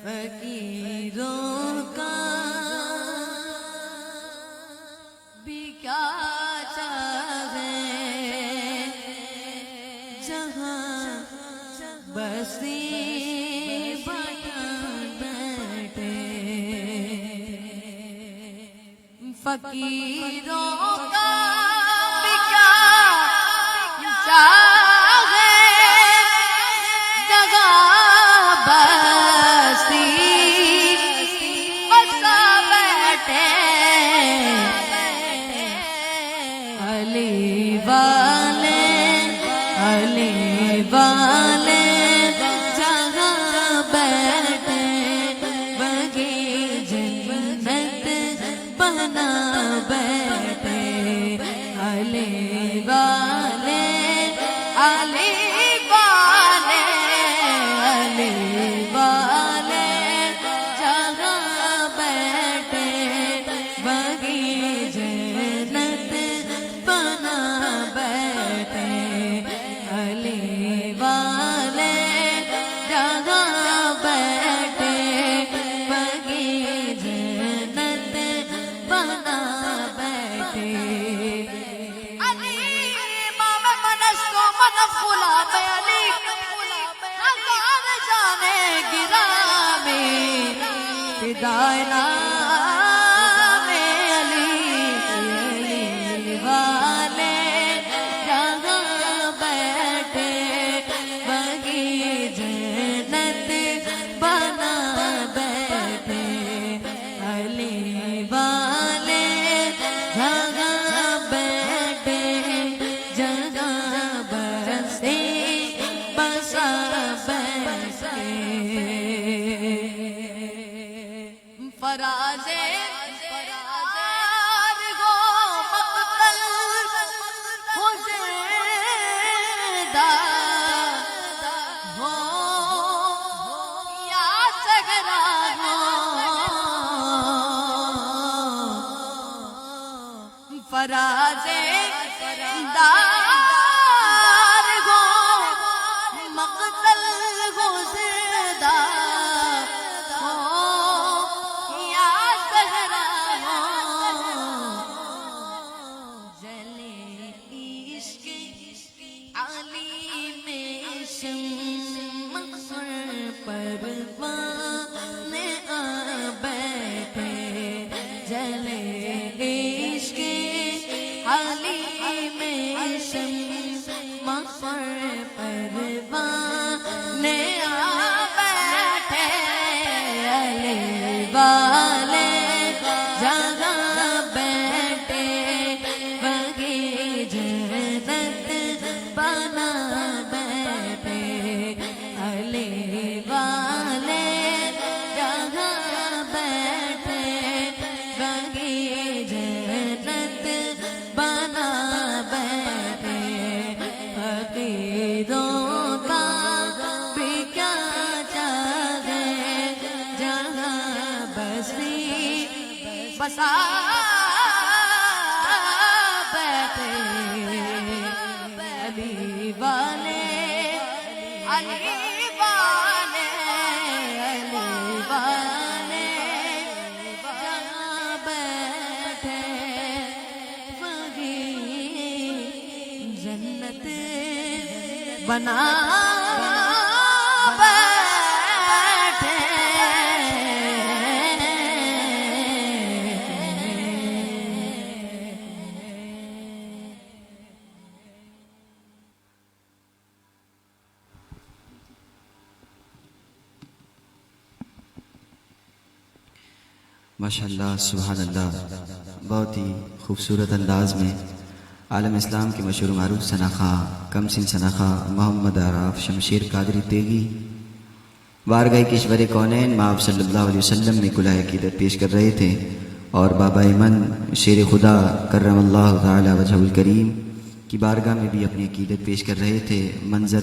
فقیروں کا بھی کیا چاہے جہاں بستی بیٹھے فقیروں کا بھی کیا چاہے جگہ بستی بسا بیٹھے علی والے جگہ بیٹھے بگی جنت بنا بیٹھے علی والے جگہ بیٹھے بگی جنت بنا بیٹھے علی والے جگہ بیٹھے بگی جنت بنا بیٹھے علی امام منستو منفلا علی ہزار جانے گرامی فدائے نام علی والے جگہ بیٹھے بگی جنت بنا بیٹھے علی والے جگہ بیٹھے جگہ بسے بسا بیٹھے فرازے گو مقتل ہو زندہ ہو یا سگرا ہو فرازے دار گو مقتل ہو زندہ ہو یا سگرا ہو جلے عشق علی میں شمع پروان آ بیٹھے جلے عشق علی میں شمع پروان آ بیٹھے علی والے جگہ بیٹھے بگی جنت بنا بیٹھے علی والے جگہ بیٹھے بگی جنت بنا بیٹھے فقیروں کا بھی کیا چاہے جگہ بستی بسا بیٹھے علی والے جگہ بیٹھے بگی جنت بنا بیٹھے ماشاءاللہ سبحان اللہ، بہت ہی خوبصورت انداز میں عالم اسلام کے مشہور معروف ثناخواں کمسن ثناخواں محمد عراف شمشیر قادری تیگی بارگاہ کشور کونین مآب صلی اللہ علیہ وسلم میں کلہ عقیدت پیش کر رہے تھے، اور بابا ایمن شیر خدا کرم اللہ تعالی وجہہ الکریم کی بارگاہ میں بھی اپنی عقیدت پیش کر رہے تھے۔ منظر